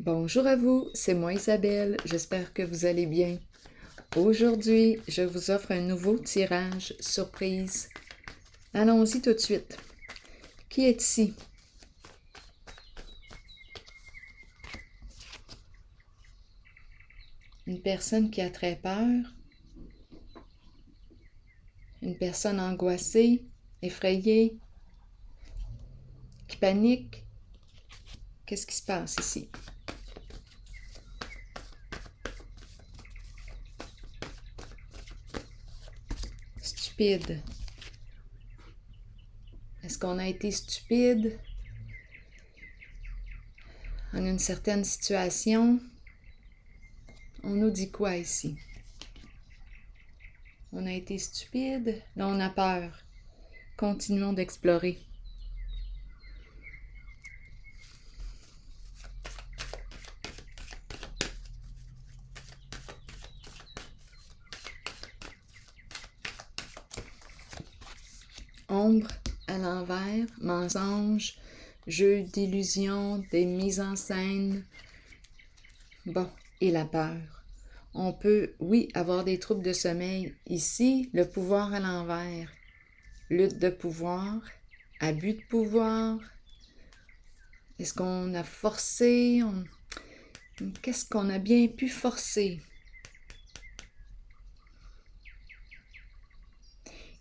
Bonjour à vous, c'est moi Isabelle, j'espère que vous allez bien. Aujourd'hui, je vous offre un nouveau tirage surprise. Allons-y tout de suite. Qui est ici? Une personne qui a très peur? Une personne angoissée, effrayée, qui panique? Qu'est-ce qui se passe ici? Stupide. Est-ce qu'on a été stupide en une certaine situation? On nous dit quoi ici? On a été stupide, là on a peur. Continuons d'explorer. Ombre à l'envers, mensonge, jeu d'illusion, des mises en scène. Bon, et la peur. On peut, oui, avoir des troubles de sommeil. Ici, le pouvoir à l'envers. Lutte de pouvoir, abus de pouvoir. Est-ce qu'on a forcé? Qu'est-ce qu'on a bien pu forcer?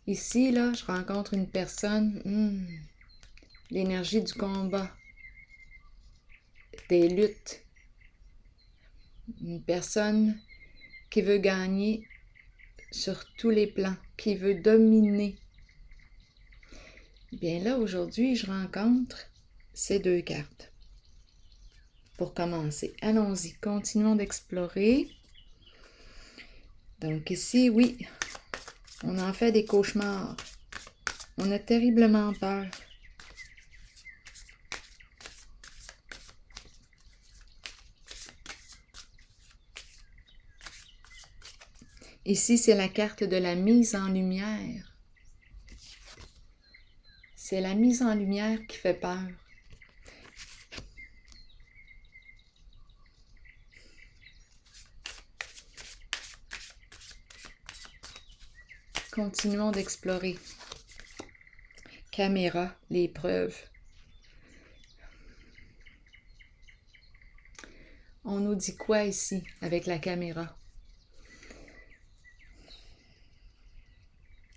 Ici, là, je rencontre une personne, l'énergie du combat, des luttes. Une personne qui veut gagner sur tous les plans, qui veut dominer. Bien là, aujourd'hui, je rencontre ces deux cartes. Pour commencer, allons-y, continuons d'explorer. Donc ici, oui, on en fait des cauchemars. On a terriblement peur. Ici, c'est la carte de la mise en lumière. C'est la mise en lumière qui fait peur. Continuons d'explorer. Caméra, les preuves. On nous dit quoi ici avec la caméra?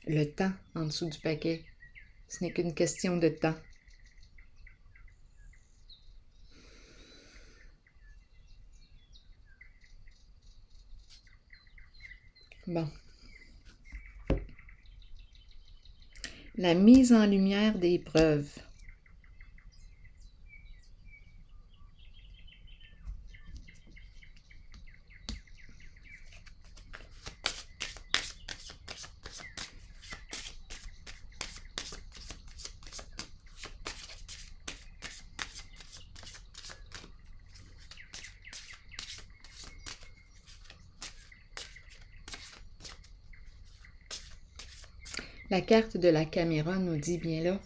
Le temps en dessous du paquet. Ce n'est qu'une question de temps. Bon. La mise en lumière des preuves. La carte de la caméra nous dit bien là,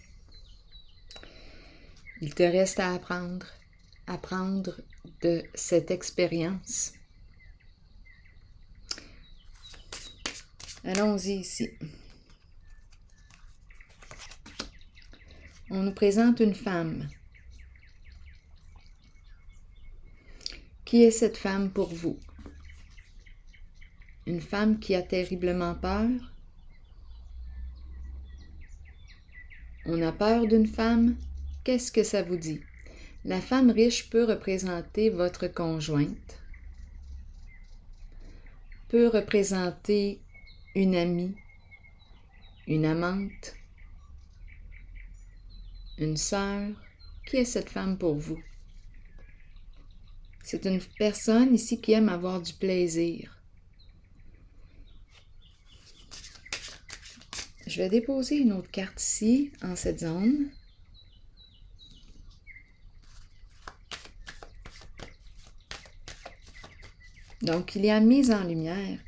il te reste à apprendre de cette expérience. Allons-y ici. On nous présente une femme. Qui est cette femme pour vous? Une femme qui a terriblement peur? On a peur d'une femme? Qu'est-ce que ça vous dit? La femme riche peut représenter votre conjointe, peut représenter une amie, une amante, une sœur. Qui est cette femme pour vous? C'est une personne ici qui aime avoir du plaisir. Je vais déposer une autre carte ici, en cette zone. Donc, il y a mise en lumière.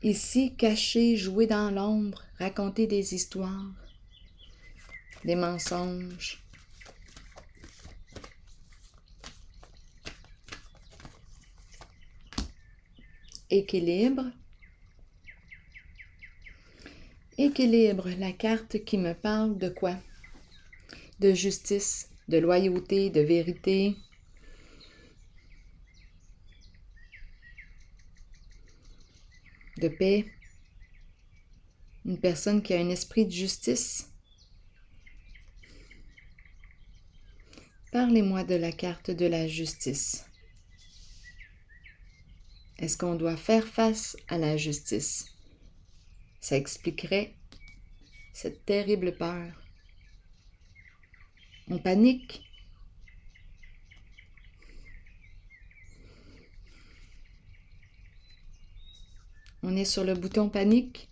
Ici, cacher, jouer dans l'ombre, raconter des histoires, des mensonges. équilibre. Équilibre, la carte qui me parle de quoi? De justice, de loyauté, de vérité. De paix. Une personne qui a un esprit de justice. Parlez-moi de la carte de la justice. Est-ce qu'on doit faire face à la justice? Ça expliquerait cette terrible peur. On panique. On est sur le bouton panique.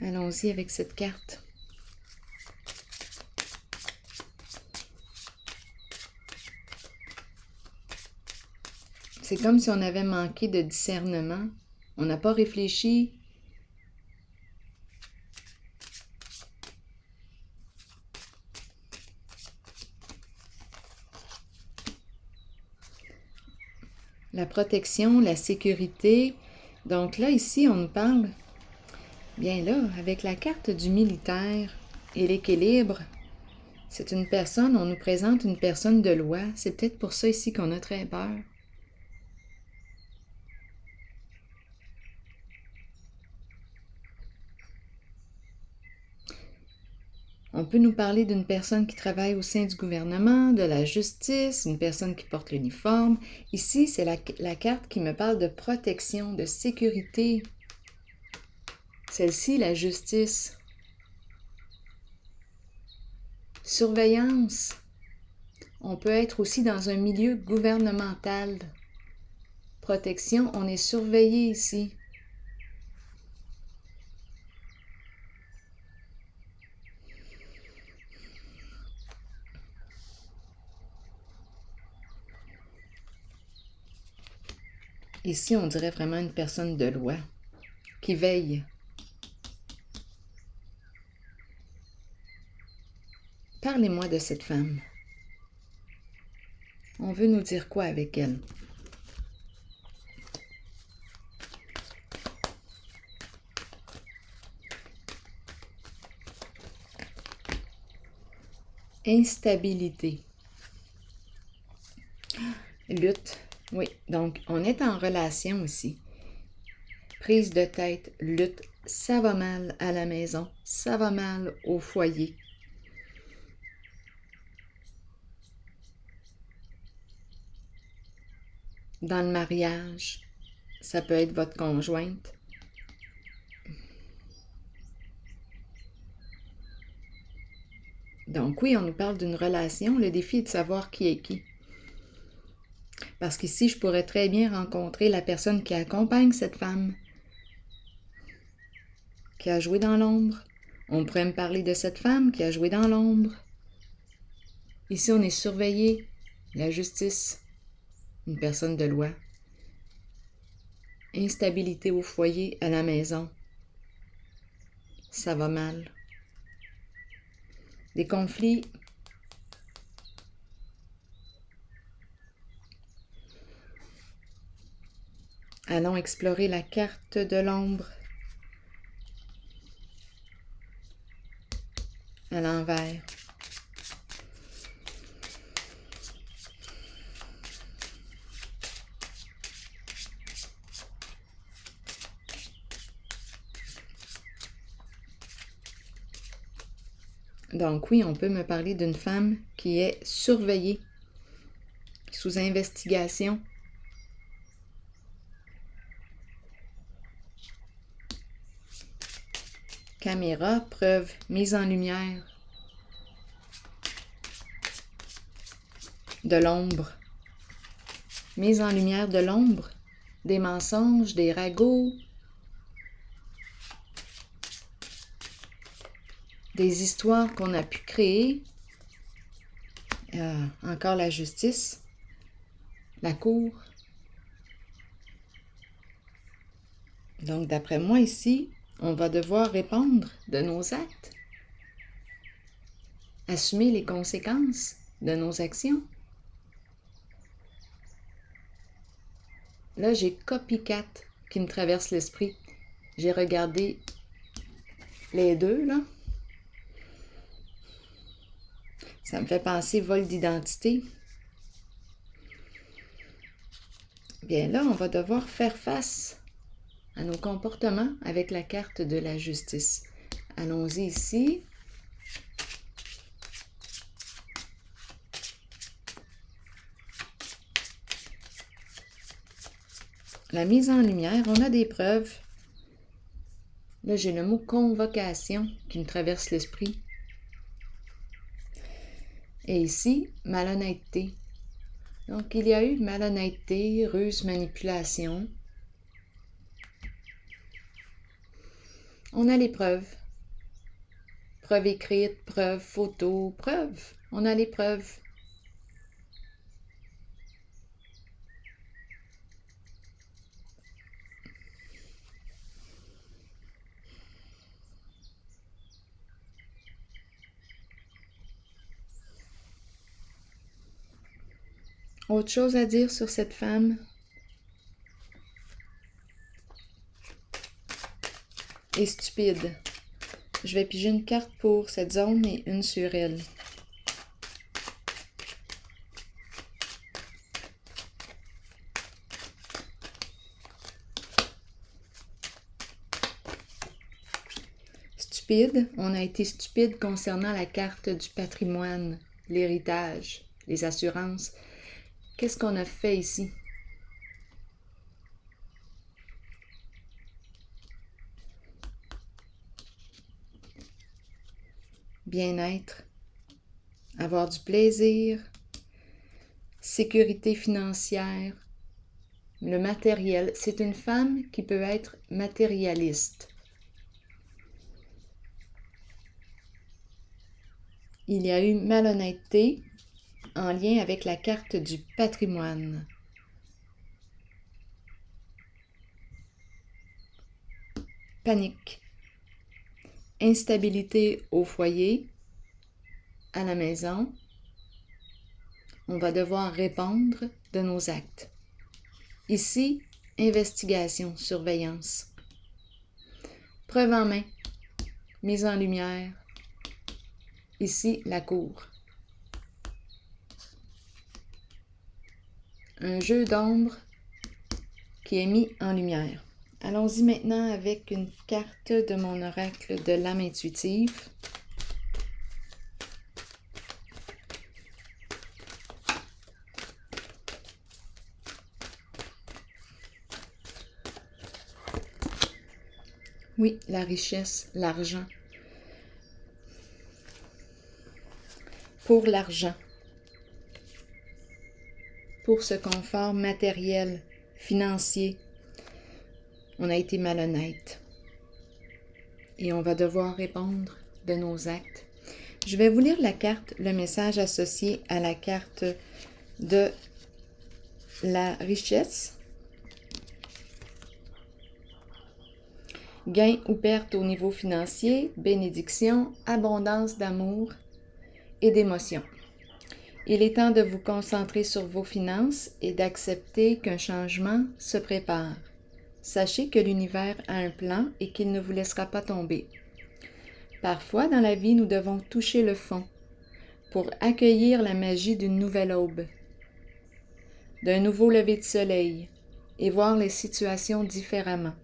Allons-y avec cette carte. C'est comme si on avait manqué de discernement. On n'a pas réfléchi. La protection, la sécurité. Donc là, ici, on nous parle, bien là, avec la carte du militaire et l'équilibre, c'est une personne, on nous présente une personne de loi. C'est peut-être pour ça ici qu'on a très peur. On peut nous parler d'une personne qui travaille au sein du gouvernement, de la justice, une personne qui porte l'uniforme. Ici, c'est la carte qui me parle de protection, de sécurité. Celle-ci, la justice. Surveillance. On peut être aussi dans un milieu gouvernemental. Protection, on est surveillé ici. Ici, on dirait vraiment une personne de loi qui veille. Parlez-moi de cette femme. On veut nous dire quoi avec elle? Instabilité. Lutte. Oui, donc on est en relation aussi. Prise de tête, lutte, ça va mal à la maison, ça va mal au foyer. Dans le mariage, ça peut être votre conjointe. Donc oui, on nous parle d'une relation, le défi est de savoir qui est qui. Parce qu'ici, je pourrais très bien rencontrer la personne qui accompagne cette femme, qui a joué dans l'ombre. On pourrait me parler de cette femme qui a joué dans l'ombre. Ici, on est surveillé, la justice, une personne de loi. Instabilité au foyer, à la maison. Ça va mal. Des conflits. Allons explorer la carte de l'ombre. À l'envers. Donc oui, on peut me parler d'une femme qui est surveillée, sous investigation. Caméra, preuve, mise en lumière. De l'ombre. Mise en lumière de l'ombre. Des mensonges, des ragots. Des histoires qu'on a pu créer. Encore la justice. La cour. Donc, d'après moi, ici, on va devoir répondre de nos actes. Assumer les conséquences de nos actions. là, j'ai copycat qui me traverse l'esprit. J'ai regardé les deux, là. Ça me fait penser vol d'identité. Bien là, on va devoir faire face à nos comportements avec la carte de la justice. Allons-y ici. La mise en lumière, on a des preuves. Là, j'ai le mot convocation qui me traverse l'esprit. Et ici, malhonnêteté. Donc, il y a eu malhonnêteté, ruse, manipulation. On a les preuves. Preuves écrites, preuves, photos, preuves. On a les preuves. Autre chose à dire sur cette femme? Et stupide. Je vais piger une carte pour cette zone et une sur elle. Stupide, on a été stupide concernant la carte du patrimoine, l'héritage, les assurances. Qu'est-ce qu'on a fait ici? Bien-être, avoir du plaisir, sécurité financière, le matériel. C'est une femme qui peut être matérialiste. Il y a eu malhonnêteté en lien avec la carte du patrimoine. Panique. Instabilité au foyer, à la maison. On va devoir répondre de nos actes. Ici, investigation, surveillance. Preuve en main, mise en lumière. Ici, la cour. Un jeu d'ombre qui est mis en lumière. Allons-y maintenant avec une carte de mon oracle de l'âme intuitive. Oui, la richesse, l'argent. Pour l'argent. Pour ce confort matériel, financier, on a été malhonnête. Et on va devoir répondre de nos actes. Je vais vous lire la carte, le message associé à la carte de la richesse. Gain ou perte au niveau financier, bénédiction, abondance d'amour et d'émotion. Il est temps de vous concentrer sur vos finances et d'accepter qu'un changement se prépare. Sachez que l'univers a un plan et qu'il ne vous laissera pas tomber. Parfois, dans la vie, nous devons toucher le fond pour accueillir la magie d'une nouvelle aube, d'un nouveau lever de soleil et voir les situations différemment.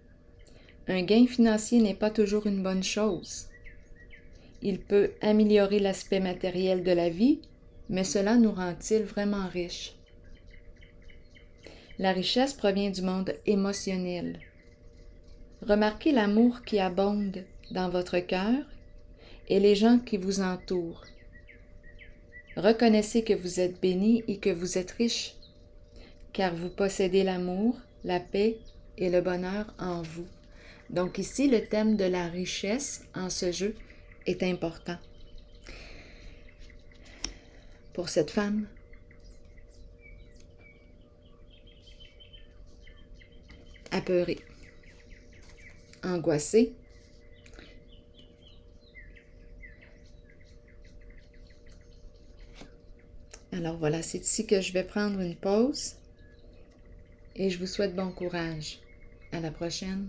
Un gain financier n'est pas toujours une bonne chose. Il peut améliorer l'aspect matériel de la vie, mais cela nous rend-il vraiment riches? La richesse provient du monde émotionnel. Remarquez l'amour qui abonde dans votre cœur et les gens qui vous entourent. Reconnaissez que vous êtes béni et que vous êtes riche, car vous possédez l'amour, la paix et le bonheur en vous. Donc ici, le thème de la richesse en ce jeu est important. Pour cette femme, apeurée, angoissée, alors voilà, c'est ici que je vais prendre une pause et je vous souhaite bon courage. À la prochaine.